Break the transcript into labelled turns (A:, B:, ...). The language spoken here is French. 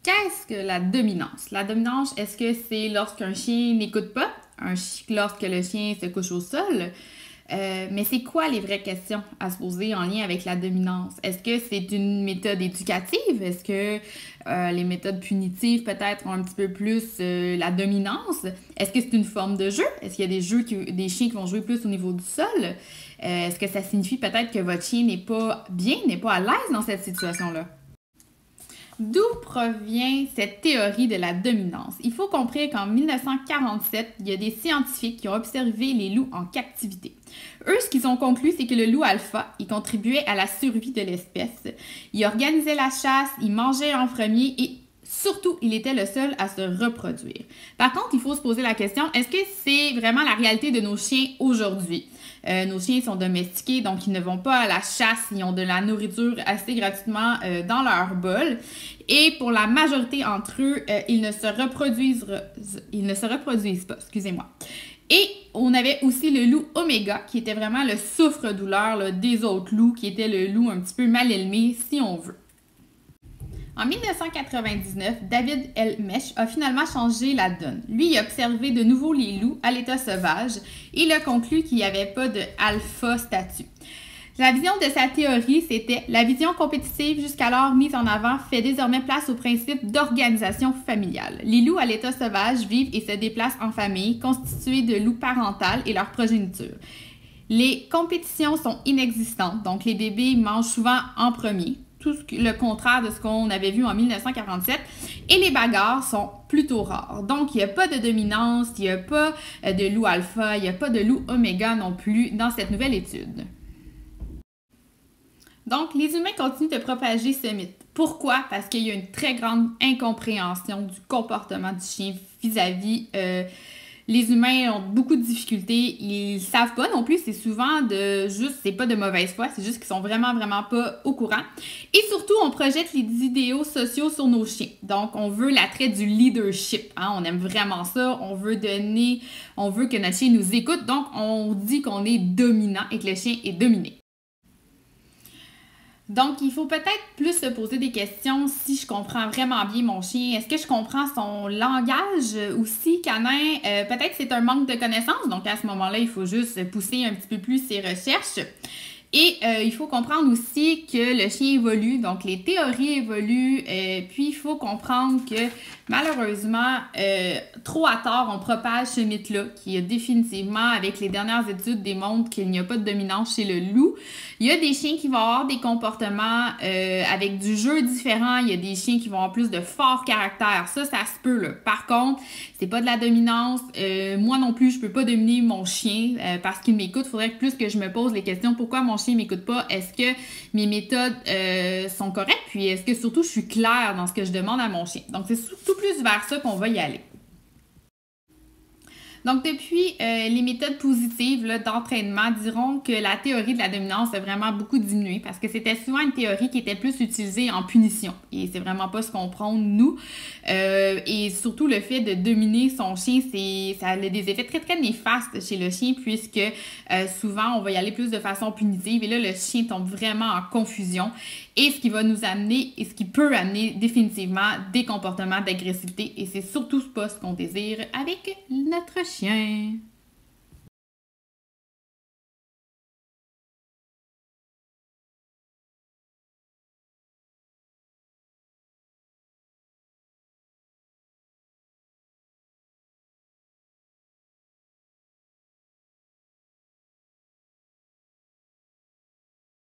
A: Qu'est-ce que la dominance? La dominance, est-ce que c'est lorsqu'un chien n'écoute pas? Lorsque le chien se couche au sol? Mais c'est quoi les vraies questions à se poser en lien avec la dominance? Est-ce que c'est une méthode éducative? Est-ce que les méthodes punitives peut-être ont un petit peu plus la dominance? Est-ce que c'est une forme de jeu? Est-ce qu'il y a des chiens qui vont jouer plus au niveau du sol? Est-ce que ça signifie peut-être que votre chien n'est pas bien, n'est pas à l'aise dans cette situation-là? D'où provient cette théorie de la dominance? Il faut comprendre qu'en 1947, il y a des scientifiques qui ont observé les loups en captivité. Eux, ce qu'ils ont conclu, c'est que le loup alpha, il contribuait à la survie de l'espèce. Il organisait la chasse, il mangeait en premier et surtout, il était le seul à se reproduire. Par contre, il faut se poser la question, est-ce que c'est vraiment la réalité de nos chiens aujourd'hui? Nos chiens sont domestiqués, donc ils ne vont pas à la chasse, ils ont de la nourriture assez gratuitement dans leur bol. Et pour la majorité d'entre eux, ils ne se reproduisent pas, excusez-moi. Et on avait aussi le loup Oméga, qui était vraiment le souffre-douleur des autres loups, qui était le loup un petit peu mal élevé, si on veut. En 1999, David L. Mech a finalement changé la donne. Lui, il a observé de nouveau les loups à l'état sauvage et il a conclu qu'il n'y avait pas de alpha statut. La vision de sa théorie, c'était la vision compétitive jusqu'alors mise en avant fait désormais place au principe d'organisation familiale. Les loups à l'état sauvage vivent et se déplacent en famille, constituées de loups parentales et leur progéniture. Les compétitions sont inexistantes, donc les bébés mangent souvent en premier. Tout le contraire de ce qu'on avait vu en 1947. Et les bagarres sont plutôt rares. Donc, il n'y a pas de dominance, il n'y a pas de loup alpha, il n'y a pas de loup oméga non plus dans cette nouvelle étude. Donc, les humains continuent de propager ce mythe. Pourquoi? Parce qu'il y a une très grande incompréhension du comportement du chien vis-à-vis les humains ont beaucoup de difficultés, ils savent pas non plus, c'est souvent c'est pas de mauvaise foi, c'est juste qu'ils sont vraiment pas au courant. Et surtout, on projette les idéaux sociaux sur nos chiens. Donc, on veut l'attrait du leadership, hein? On aime vraiment ça, on veut que notre chien nous écoute, donc on dit qu'on est dominant et que le chien est dominé. Donc, il faut peut-être plus se poser des questions si je comprends vraiment bien mon chien. Est-ce que je comprends son langage aussi canin? Peut-être que c'est un manque de connaissances. Donc, à ce moment-là, il faut juste pousser un petit peu plus ses recherches. Et il faut comprendre aussi que le chien évolue, donc les théories évoluent, puis il faut comprendre que malheureusement, trop à tort, on propage ce mythe-là, qui définitivement, avec les dernières études, démontre qu'il n'y a pas de dominance chez le loup. Il y a des chiens qui vont avoir des comportements avec du jeu différent, il y a des chiens qui vont avoir plus de fort caractère, ça se peut là. Par contre, c'est pas de la dominance, moi non plus, je peux pas dominer mon chien parce qu'il m'écoute, il faudrait que plus que je me pose les questions, pourquoi mon chien m'écoute pas, est-ce que mes méthodes sont correctes, puis est-ce que surtout je suis claire dans ce que je demande à mon chien. Donc c'est surtout plus vers ça qu'on va y aller. Donc, depuis, les méthodes positives d'entraînement diront que la théorie de la dominance a vraiment beaucoup diminué parce que c'était souvent une théorie qui était plus utilisée en punition. Et c'est vraiment pas ce qu'on prône, nous. Et surtout, le fait de dominer son chien, ça a des effets très néfastes chez le chien puisque souvent, on va y aller plus de façon punitive. Et là, le chien tombe vraiment en confusion. Et ce qui va nous amener, et ce qui peut amener définitivement des comportements d'agressivité. Et c'est surtout pas ce qu'on désire avec notre chien.